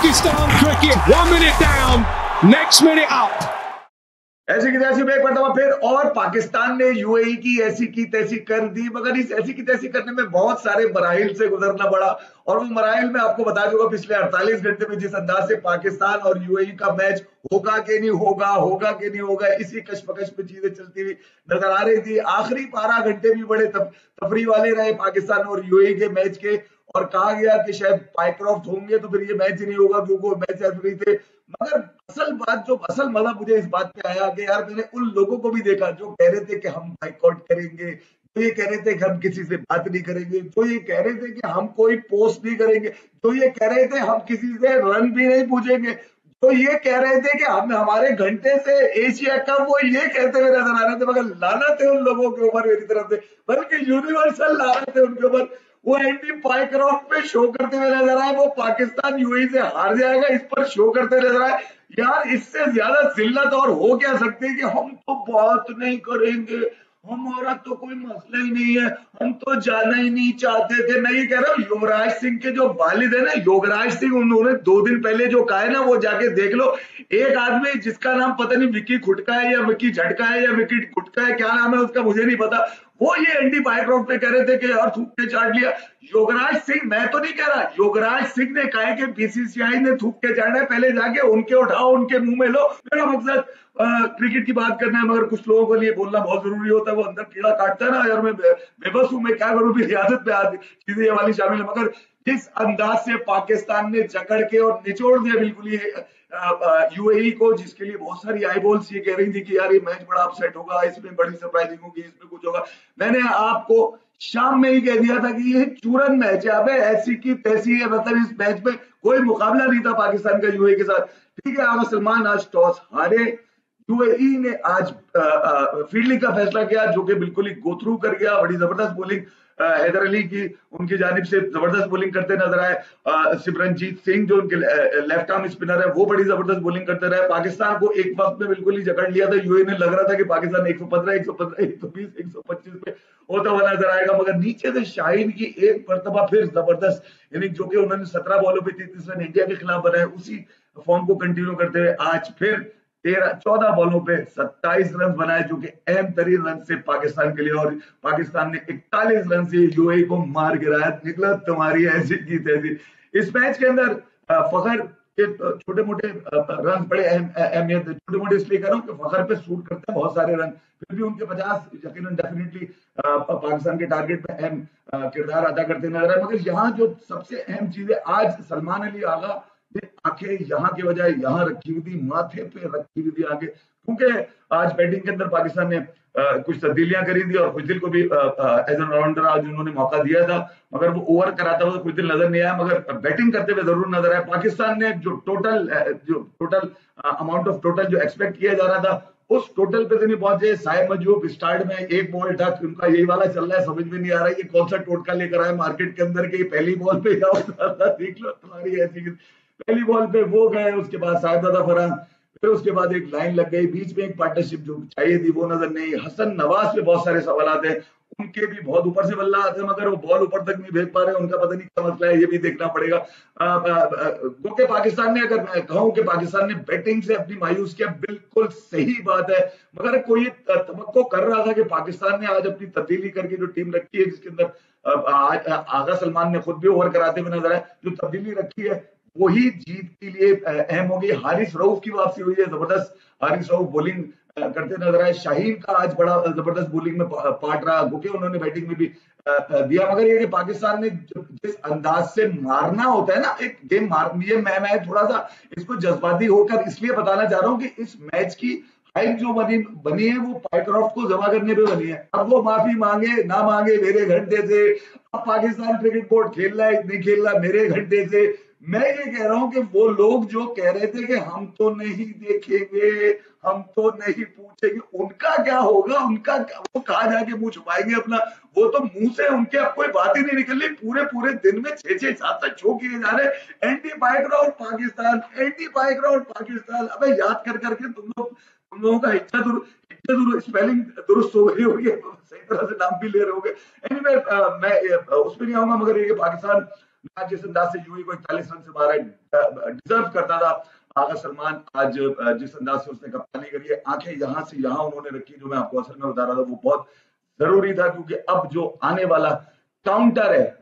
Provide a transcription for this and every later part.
Pakistan cricket, 1 minute down, next minute up. ऐसी की तैसी में एक मरतबा फिर और पाकिस्तान ने यूएई की ऐसी की तैसी कर दी, मगर इस ऐसी की तैसी करने में बहुत सारे मराहिल से गुजरना पड़ा। और वो मराहिल में आपको बता दूंगा पिछले 48 घंटे में जिस अंदाज से पाकिस्तान और यूएई का मैच होगा कि नहीं होगा, होगा कि नहीं होगा, इसी कशमकश में चीजें चलती हुई नजर आ रही थी। आखिरी 12 घंटे भी बड़े तफरी वाले रहे पाकिस्तान और यूएई के मैच के, और कहा गया कि शायद पाइक्रॉफ्ट होंगे तो फिर ये मैच ही नहीं होगा क्योंकि वो मैच रेफरी थे। मगर असल बात, जो असल मजा मुझे इस बात पे आया कि यार मैंने उन लोगों को भी देखा जो कह रहे थे कि हम बाइकआउट करेंगे, जो ये कह रहे थे कि हम किसी से बात नहीं करेंगे, जो ये कह रहे थे कि हम कोई पोस्ट नहीं करेंगे, जो ये कह रहे थे हम किसी से रन भी नहीं पूछेंगे, तो ये कह रहे थे कि हम हमारे घंटे से एशिया कप, वो ये कहते हुए नजर आ रहे थे। मगर लानत है उन लोगों के ऊपर मेरी तरफ से, बल्कि यूनिवर्सल लानत है उनके ऊपर। वो एंडी पाइक्रॉफ्ट पे शो करते हुए नजर आए, वो पाकिस्तान यूएई से हार जाएगा इस पर शो करते नजर आए। यार इससे ज्यादा जिल्लत और हो क्या सकती है कि हम तो बात नहीं करेंगे, हमारा तो कोई मसला ही नहीं है, हम तो जाना ही नहीं चाहते थे। मैं ये कह रहा हूँ युवराज सिंह के जो वालिद है ना, योगराज सिंह, उन्होंने 2 दिन पहले जो कहा है ना वो जाके देख लो। एक आदमी जिसका नाम पता नहीं विक्की खुटका है या विक्की झटका है या विक्की गुटका है, क्या नाम है उसका मुझे नहीं पता, वो ये एंटी पाइक्रॉफ्ट पे कह रहे थे कि यार थूक के चाट लिया। योगराज सिंह, मैं तो नहीं कह रहा, योगराज सिंह ने कहा है कि बीसीसीआई ने थूक के चाटना है, पहले जाके उनके उठाओ, उनके मुंह में लो। मेरा मकसद क्रिकेट की बात करना है, मगर कुछ लोगों के लिए बोलना बहुत जरूरी होता है, वो अंदर कीड़ा काटता है ना यार, मैं बेबस हूं, मैं क्या करूं, भी रियासत में आज चीजें ये वाली शामिल है। मगर जिस अंदाज से पाकिस्तान ने जकड़ के और निचोड़ दिया बिल्कुल ये यूएई को, जिसके लिए बहुत सारी आई बॉल्स ये कह रही थी कि यार ये मैच बड़ा अपसेट होगा, इसमें बड़ी सरप्राइजिंग होगी, इसमें कुछ होगा। मैंने आपको शाम में ही कह दिया था कि ये चूरन मैच है, अबे ऐसी की तैसी है, मतलब इस मैच में कोई मुकाबला नहीं था पाकिस्तान का यूएई के साथ। ठीक है, आगा सलमान आज टॉस हारे, यूएई ने आज फील्डिंग का फैसला किया जो कि बिल्कुल ही गो थ्रू कर गया। बड़ी जबरदस्त बॉलिंग हैदर अली की उनकी जानिब से जबरदस्त बॉलिंग करते नजर आए। सिमरनजीत सिंह जो उनके लेफ्ट आर्म स्पिनर है वो बड़ी जबरदस्त बॉलिंग करते रहे। पाकिस्तान को एक वक्त में बिल्कुल ही जकड़ लिया था यूएई ने, लग रहा था कि पाकिस्तान 115, 115, 120, 125 पे होता हुआ नजर आएगा। मगर नीचे से शाहीन की एक मरतबा फिर जबरदस्त इनिंग, जो कि उन्होंने 17 बॉलों पे 33 रन इंडिया के खिलाफ बनाए, उसी फॉर्म को कंटिन्यू करते हुए आज फिर 14 बॉलों पे 27 रन बनाए, जो कि अहम तरीन रन से पाकिस्तान के लिए, और पाकिस्तान ने 41 रन से यूएई को मार गिराया। निकला तुम्हारी ऐसी की तैसी। इस मैच के अंदर फखर के छोटे मोटे रन बड़े अहमियत, छोटे मोटे इसलिए कह रहा हूँ कि फखर पे शूट करते हैं बहुत सारे रन, फिर भी उनके 50 यकीनन डेफिनेटली पाकिस्तान के टारगेट पे अहम किरदार अदा करते नजर आए। मगर यहाँ जो सबसे अहम चीज है, आज सलमान अली आगा आंखें यहाँ के बजाय यहाँ रखी हुई थी, माथे पे रखी हुई थी आगे, क्योंकि आज बैटिंग के अंदर पाकिस्तान ने कुछ तब्दीलियां करी थी और खुशदिल को भी एज एन ऑलराउंडर आज उन्होंने मौका दिया था, मगर वो ओवर कराता हुआ तो खुशदिल नजर नहीं आया, मगर बैटिंग करते हुए जरूर नजर आया। पाकिस्तान ने जो टोटल अमाउंट ऑफ टोटल जो एक्सपेक्ट किया जा रहा था उस टोटल पे तो नहीं पहुंचे। साइम मजूब स्टार्ट में एक बॉल था, उनका यही वाला चल रहा है, समझ में नहीं आ रहा है ये कौन सा टोटका लेकर आए मार्केट के अंदर के पहली बॉल पे देख लो तुम्हारी ऐसी। पहली बॉल पे वो गए, उसके बाद साहिबजादा फरहान, फिर उसके बाद एक लाइन लग गई, बीच में एक पार्टनरशिप जो चाहिए थी वो नजर नहीं। हसन नवाज पे बहुत सारे सवाल आते हैं, उनके भी बहुत ऊपर से बल्ला आते हैं, मगर वो बॉल ऊपर तक नहीं भेज पा रहे, उनका पता नहीं क्या मसला है, ये भी देखना पड़ेगा। क्योंकि पाकिस्तान ने, अगर मैं कहूं कि पाकिस्तान ने बैटिंग से अपनी मायूस किया, बिल्कुल सही बात है, मगर कोई तवक्को कर रहा था कि पाकिस्तान ने आज अपनी तब्दीली करके जो टीम रखी है, जिसके अंदर आगा सलमान ने खुद भी ओवर कराते हुए नजर आए, जो तब्दीली रखी है वही जीत के लिए अहम होगी। हारिस रऊफ की वापसी हुई है, जबरदस्त हारिस रऊफ बॉलिंग करते नजर आए। शाहीन का आज बड़ा जबरदस्त बॉलिंग में पार्ट रहा, क्योंकि उन्होंने बैटिंग में भी दिया। मगर ये कि पाकिस्तान ने जिस अंदाज से मारना होता है ना एक गेम, ये मैं थोड़ा सा इसको जज्बाती होकर इसलिए बताना चाह रहा हूँ कि इस मैच की हाइप जो बनी है वो पाइक्रॉफ्ट को जमा करने पे बनी है। अब वो माफी मांगे ना मांगे मेरे घंटे से, अब पाकिस्तान क्रिकेट बोर्ड खेल रहा है नहीं खेल रहा मेरे घंटे से। मैं ये कह रहा हूं कि वो लोग जो कह रहे थे कि हम तो नहीं देखेंगे, हम तो नहीं पूछेंगे, उनका क्या होगा, उनका वो कहा जाके मुंह छुपाएंगे अपना, वो तो मुंह से उनके अब कोई बात ही नहीं निकल रही। पूरे पूरे दिन में 6-6, 7-7 शो किए जा रहे, anti Pycroft Pakistan, anti Pycroft Pakistan. अबे याद कर करके तुम लोगों का इच्छा स्पेलिंग दुरुस्त हो गई होगी, सही तरह से नाम भी ले रहे होगे। एनीवे मैं उसमें नहीं आऊंगा, मगर ये पाकिस्तान आज जिस अंदाज से यूएई को 41 रन से मारा डिजर्व करता था आगा सलमान, आज जिस अंदाज से उसने कप्तानी करी है, आंखें यहां से यहां उन्होंने रखी, जो मैं आपको असल में बता रहा था वो बहुत जरूरी था, क्योंकि अब जो आने वाला काउंटर है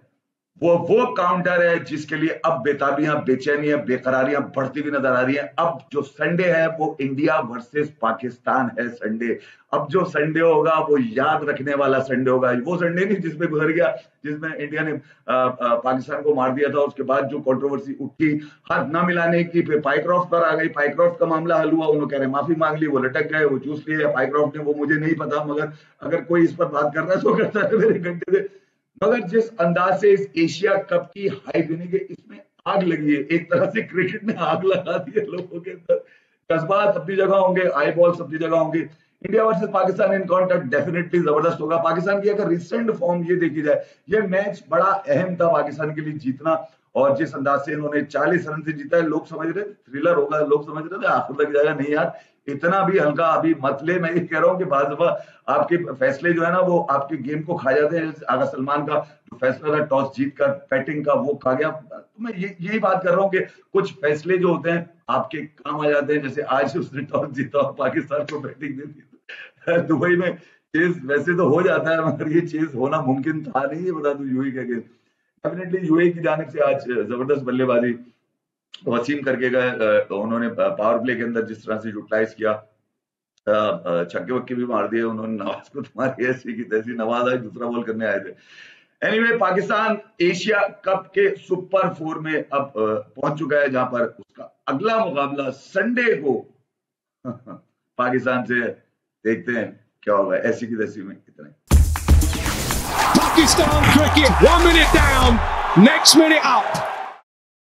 वो काउंटर है जिसके लिए अब बेताबियां, बेचैनियां, बेकरारियां बढ़ती हुई नजर आ रही हैं। अब जो संडे है वो इंडिया वर्सेस पाकिस्तान है संडे। अब जो संडे होगा वो याद रखने वाला संडे होगा, वो संडे नहीं जिसमें गुजर गया, जिसमें इंडिया ने पाकिस्तान को मार दिया था। उसके बाद जो कंट्रोवर्सी उठी हाथ ना मिलाने की, फिर पाइक्रॉफ्ट पर आ गई, पाइक्रॉफ्ट का मामला हल हुआ, उन्होंने कह रहे माफी मांग ली, वो लटक गए, वो चूस लिए पाइक्रॉफ्ट ने, वो मुझे नहीं पता, मगर अगर कोई इस पर बात कर रहा है तो करता है मेरे घंटे से। मगर जिस अंदाज से इस एशिया कप की हाइप बनी है, इसमें आग लगी है, एक तरह से क्रिकेट ने आग लगा दी है लोगों के अंदर। जज्बात अपनी जगह होंगे, आई बॉल्स अपनी जगह होंगे। India versus Pakistan encounter definitely जबरदस्त होगा। पाकिस्तान की अगर रिसेंट फॉर्म ये देखी जाए, ये मैच बड़ा अहम था पाकिस्तान के लिए जीतना, और जिस अंदाज से इन्होंने 40 रन से जीता है, लोग समझ रहे थे थ्रिलर होगा, लोग समझ रहे थे आखिर तक जाएगा, नहीं यार इतना भी हल्का अभी मत ले। मैं ये कह रहा हूँ कि बाद दफा आपके फैसले जो है ना वो आपके गेम को खा जाते हैं। आगा सलमान का जो फैसला था टॉस जीत कर बैटिंग का, वो खा गया। तो मैं यही बात कर रहा हूँ कि कुछ फैसले जो होते हैं आपके काम आ जाते हैं। जैसे आज उसने टॉस जीता और पाकिस्तान को बैटिंग दे दी दुबई में। चेज वैसे तो हो जाता है, मगर ये चेज होना मुमकिन था नहीं, ये बता दूं यूएई के अगेंस्ट। डेफिनेटली यूएई की जानिब से आज जबरदस्त बल्लेबाजी वसीम करके गए, उन्होंने पावर प्ले के अंदर जिस तरह से यूटिलाइज किया, छक्के वक्के भी मार दिए उन्होंने। नवाज को तुम्हारी ऐसी की तैसी, नवाज आज दूसरा बॉल करने आए थे। एनीवे पाकिस्तान एशिया कप के सुपर 4 में अब पहुंच चुका है, जहां पर उसका अगला मुकाबला संडे को पाकिस्तान से। देखते हैं क्या होगा ऐसी की तैसी में। इतना Pakistan cricket, 1 minute down, next minute up.